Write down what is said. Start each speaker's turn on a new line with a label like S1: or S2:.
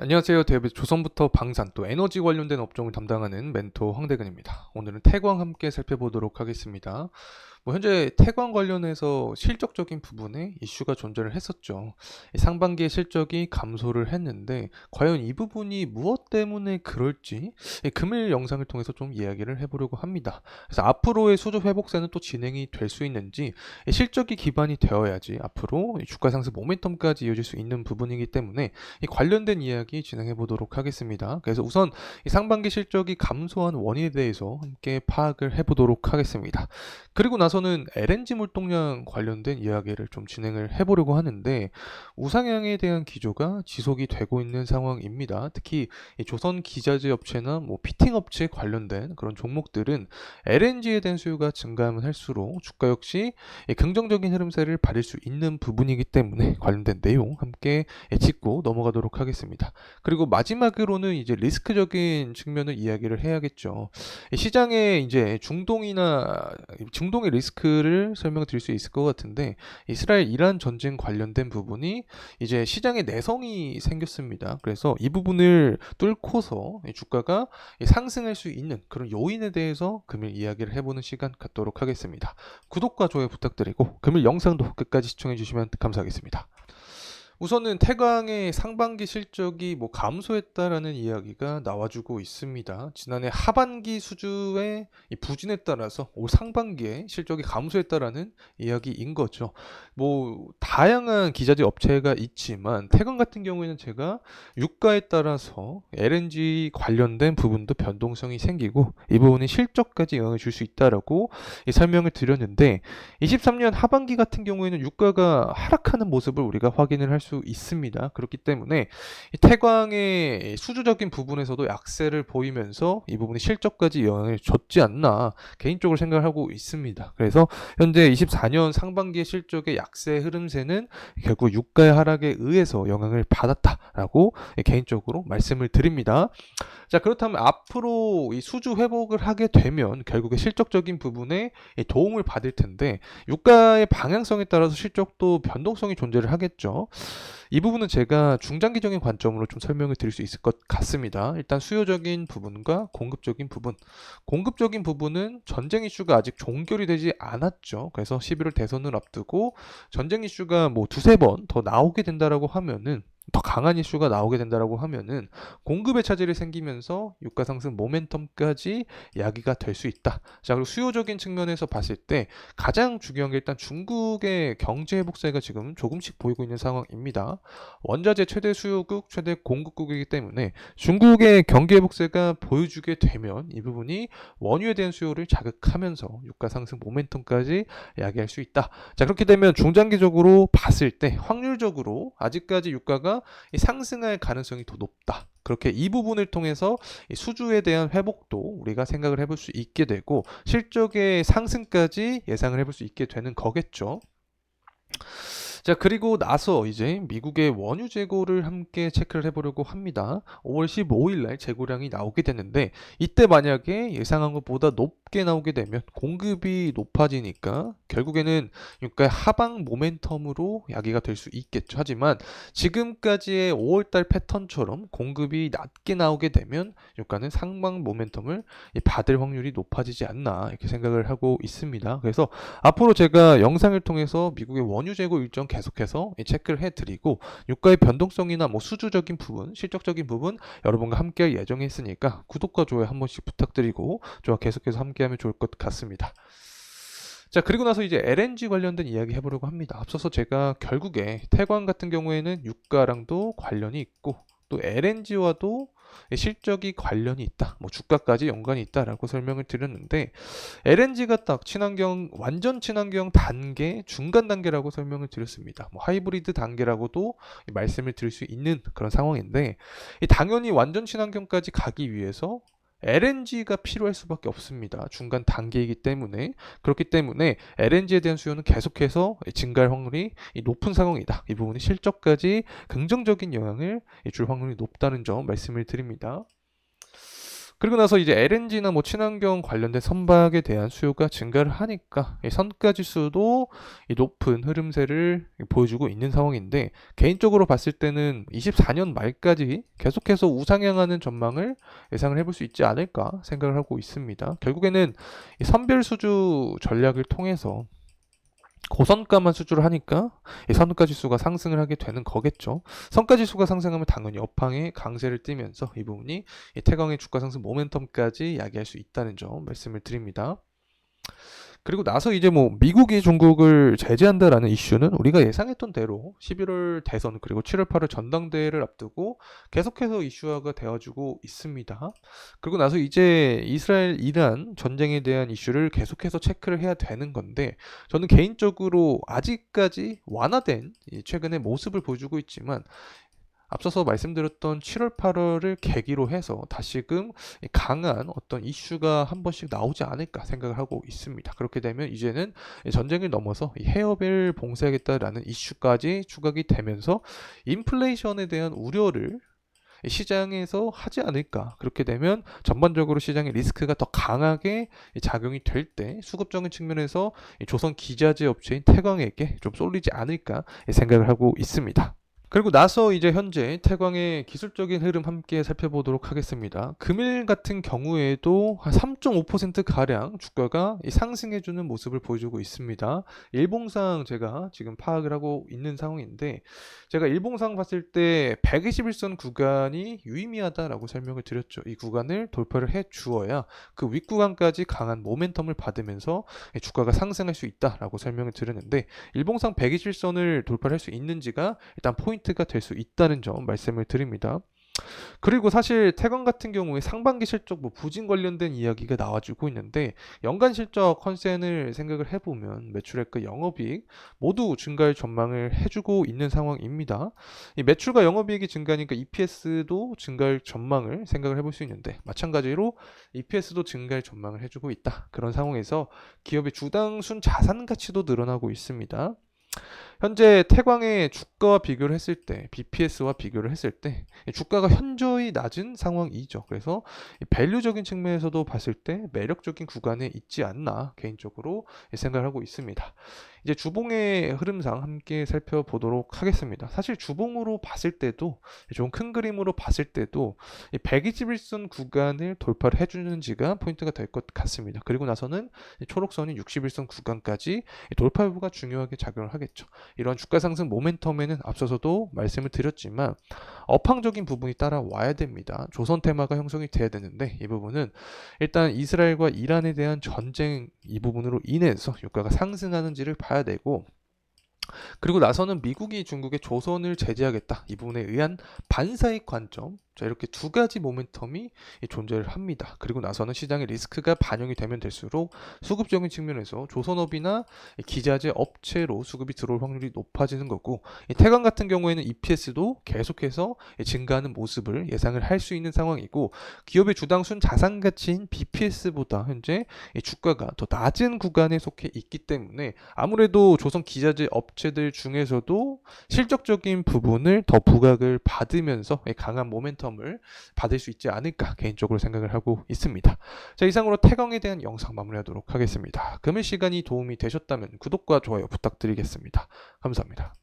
S1: 안녕하세요. 대부분 조선부터 방산 또 에너지 관련된 업종을 담당하는 멘토 황대근입니다. 오늘은 태광 함께 살펴보도록 하겠습니다. 현재 태광 관련해서 실적적인 부분에 이슈가 존재를 했었죠. 상반기에 실적이 감소를 했는데 과연 이 부분이 무엇 때문에 그럴지 금일 영상을 통해서 좀 이야기를 해보려고 합니다. 그래서 앞으로의 수주 회복세는 또 진행이 될 수 있는지 실적이 기반이 되어야지 앞으로 주가 상승 모멘텀까지 이어질 수 있는 부분이기 때문에 이 관련된 이야기 진행해 보도록 하겠습니다. 그래서 우선 이 상반기 실적이 감소한 원인에 대해서 함께 파악을 해 보도록 하겠습니다. 그리고 나서는 LNG 물동량 관련된 이야기를 좀 진행을 해보려고 하는데 우상향에 대한 기조가 지속이 되고 있는 상황입니다. 특히 이 조선 기자재 업체나 피팅 업체 관련된 그런 종목들은 LNG에 대한 수요가 증가하면 할수록 주가 역시 긍정적인 흐름세를 받을 수 있는 부분이기 때문에 관련된 내용 함께 짚고 넘어가도록 하겠습니다. 그리고 마지막으로는 이제 리스크적인 측면을 이야기를 해야겠죠. 시장에 이제 중동의 리스크를 설명드릴 수 있을 것 같은데 이스라엘 이란 전쟁 관련된 부분이 이제 시장에 내성이 생겼습니다. 그래서 이 부분을 뚫고서 주가가 상승할 수 있는 그런 요인에 대해서 금일 이야기를 해보는 시간 갖도록 하겠습니다. 구독과 좋아요 부탁드리고 금일 영상도 끝까지 시청해 주시면 감사하겠습니다. 우선은 태광의 상반기 실적이 감소했다라는 이야기가 나와주고 있습니다. 지난해 하반기 수주의 이 부진에 따라서 올 상반기에 실적이 감소했다라는 이야기인 거죠. 다양한 기자재 업체가 있지만 태광 같은 경우에는 제가 유가에 따라서 LNG 관련된 부분도 변동성이 생기고 이 부분이 실적까지 영향을 줄 수 있다라고 설명을 드렸는데 23년 하반기 같은 경우에는 유가가 하락하는 모습을 우리가 확인을 할 수 있습니다. 그렇기 때문에 이 태광의 수주적인 부분에서도 약세를 보이면서 이 부분이 실적까지 영향을 줬지 않나 개인적으로 생각을 하고 있습니다. 그래서 현재 24년 상반기의 실적의 약세 흐름세는 결국 유가의 하락에 의해서 영향을 받았다라고 개인적으로 말씀을 드립니다. 자, 그렇다면 앞으로 이 수주 회복을 하게 되면 결국에 실적적인 부분에 도움을 받을 텐데 유가의 방향성에 따라서 실적도 변동성이 존재를 하겠죠. 이 부분은 제가 중장기적인 관점으로 좀 설명을 드릴 수 있을 것 같습니다. 일단 수요적인 부분과 공급적인 부분. 공급적인 부분은 전쟁 이슈가 아직 종결이 되지 않았죠. 그래서 11월 대선을 앞두고 전쟁 이슈가 두세 번 더 나오게 된다라고 하면은 더 강한 이슈가 나오게 된다라고 하면은 공급의 차질이 생기면서 유가 상승 모멘텀까지 야기가 될 수 있다. 자, 그리고 수요적인 측면에서 봤을 때 가장 중요한 게 일단 중국의 경제 회복세가 지금 조금씩 보이고 있는 상황입니다. 원자재 최대 수요국, 최대 공급국이기 때문에 중국의 경기 회복세가 보여주게 되면 이 부분이 원유에 대한 수요를 자극하면서 유가 상승 모멘텀까지 야기할 수 있다. 자, 그렇게 되면 중장기적으로 봤을 때 확률적으로 아직까지 유가가 상승할 가능성이 더 높다. 그렇게 이 부분을 통해서 수주에 대한 회복도 우리가 생각을 해볼 수 있게 되고 실적의 상승까지 예상을 해볼 수 있게 되는 거겠죠. 자, 그리고 나서 이제 미국의 원유 재고를 함께 체크를 해보려고 합니다. 5월 15일 날 재고량이 나오게 되는데 이때 만약에 예상한 것보다 높게 나오게 되면 공급이 높아지니까 결국에는 유가의 하방 모멘텀으로 야기가 될 수 있겠죠. 하지만 지금까지의 5월달 패턴처럼 공급이 낮게 나오게 되면 유가는 상방 모멘텀을 받을 확률이 높아지지 않나 이렇게 생각을 하고 있습니다. 그래서 앞으로 제가 영상을 통해서 미국의 원유 재고 일정 계속해서 체크를 해드리고 유가의 변동성이나 수주적인 부분, 실적적인 부분 여러분과 함께할 예정에 있으니까 구독과 좋아요 한 번씩 부탁드리고 저와 계속해서 함께하면 좋을 것 같습니다. 자, 그리고 나서 이제 LNG 관련된 이야기 해보려고 합니다. 앞서서 제가 결국에 태광 같은 경우에는 유가랑도 관련이 있고 또 LNG와도 실적이 관련이 있다. 주가까지 연관이 있다라고 설명을 드렸는데 LNG가 딱 친환경 완전 친환경 단계 중간 단계라고 설명을 드렸습니다. 하이브리드 단계라고도 말씀을 드릴 수 있는 그런 상황인데 당연히 완전 친환경까지 가기 위해서 LNG가 필요할 수밖에 없습니다. 중간 단계이기 때문에 그렇기 때문에 LNG에 대한 수요는 계속해서 증가할 확률이 높은 상황이다. 이 부분이 실적까지 긍정적인 영향을 줄 확률이 높다는 점 말씀을 드립니다. 그리고 나서 이제 LNG나 뭐 친환경 관련된 선박에 대한 수요가 증가를 하니까 이 선가 지수도 이 높은 흐름세를 보여주고 있는 상황인데, 개인적으로 봤을 때는 24년 말까지 계속해서 우상향하는 전망을 예상을 해볼 수 있지 않을까 생각을 하고 있습니다. 결국에는 이 선별 수주 전략을 통해서 고선가만 수주를 하니까 이 선가 지수가 상승을 하게 되는 거겠죠. 선가 지수가 상승하면 당연히 업황에 강세를 띠면서 이 부분이 이 태광의 주가 상승 모멘텀까지 야기할 수 있다는 점 말씀을 드립니다. 그리고 나서 이제 뭐 미국이 중국을 제재한다라는 이슈는 우리가 예상했던 대로 11월 대선 그리고 7월 8월 전당대회를 앞두고 계속해서 이슈화가 되어주고 있습니다. 그리고 나서 이제 이스라엘 이란 전쟁에 대한 이슈를 계속해서 체크를 해야 되는 건데, 저는 개인적으로 아직까지 완화된 최근의 모습을 보여주고 있지만, 앞서서 말씀드렸던 7월, 8월을 계기로 해서 다시금 강한 어떤 이슈가 한 번씩 나오지 않을까 생각을 하고 있습니다. 그렇게 되면 이제는 전쟁을 넘어서 해협을 봉쇄하겠다라는 이슈까지 추각이 되면서 인플레이션에 대한 우려를 시장에서 하지 않을까. 그렇게 되면 전반적으로 시장의 리스크가 더 강하게 작용이 될 때 수급적인 측면에서 조선 기자재 업체인 태광에게 좀 쏠리지 않을까 생각을 하고 있습니다. 그리고 나서 이제 현재 태광의 기술적인 흐름 함께 살펴보도록 하겠습니다. 금일 같은 경우에도 한 3.5% 가량 주가가 상승해주는 모습을 보여주고 있습니다. 일봉상 제가 지금 파악을 하고 있는 상황인데, 제가 일봉상 봤을 때 121선 구간이 유의미하다라고 설명을 드렸죠. 이 구간을 돌파를 해 주어야 그 윗구간까지 강한 모멘텀을 받으면서 주가가 상승할 수 있다라고 설명을 드렸는데, 일봉상 121선을 돌파를 할 수 있는지가 일단 포인트가 될 수 있다는 점 말씀을 드립니다. 그리고 사실 태광 같은 경우에 상반기 실적 뭐 부진 관련된 이야기가 나와주고 있는데, 연간 실적 컨센을 생각을 해보면 매출액과 영업이익 모두 증가할 전망을 해주고 있는 상황입니다. 이 매출과 영업이익이 증가하니까 EPS도 증가할 전망을 생각을 해볼 수 있는데, 마찬가지로 EPS도 증가할 전망을 해주고 있다. 그런 상황에서 기업의 주당 순 자산 가치도 늘어나고 있습니다. 현재 태광의 주가와 비교를 했을 때, BPS와 비교를 했을 때 주가가 현저히 낮은 상황이죠. 그래서 밸류적인 측면에서도 봤을 때 매력적인 구간에 있지 않나 개인적으로 생각을 하고 있습니다. 이제 주봉의 흐름상 함께 살펴보도록 하겠습니다. 사실 주봉으로 봤을 때도, 좀 큰 그림으로 봤을 때도 121선 구간을 돌파를 해주는지가 포인트가 될 것 같습니다. 그리고 나서는 초록선인 61선 구간까지 돌파 여부가 중요하게 작용을 하겠죠. 이런 주가 상승 모멘텀에는 앞서서도 말씀을 드렸지만 업황적인 부분이 따라와야 됩니다. 조선 테마가 형성이 돼야 되는데, 이 부분은 일단 이스라엘과 이란에 대한 전쟁 이 부분으로 인해서 유가가 상승하는지를 봐야 되고, 그리고 나서는 미국이 중국의 조선을 제재하겠다 이 부분에 의한 반사익 관점, 자 이렇게 두 가지 모멘텀이 존재를 합니다. 그리고 나서는 시장의 리스크가 반영이 되면 될수록 수급적인 측면에서 조선업이나 기자재 업체로 수급이 들어올 확률이 높아지는 거고, 태광 같은 경우에는 EPS도 계속해서 증가하는 모습을 예상을 할 수 있는 상황이고, 기업의 주당 순 자산 가치인 BPS보다 현재 주가가 더 낮은 구간에 속해 있기 때문에 아무래도 조선 기자재 업체들 중에서도 실적적인 부분을 더 부각을 받으면서 강한 모멘텀을 받을 수 있지 않을까 개인적으로 생각을 하고 있습니다. 자, 이상으로 태광에 대한 영상 마무리하도록 하겠습니다. 금일 시간이 도움이 되셨다면 구독과 좋아요 부탁드리겠습니다. 감사합니다.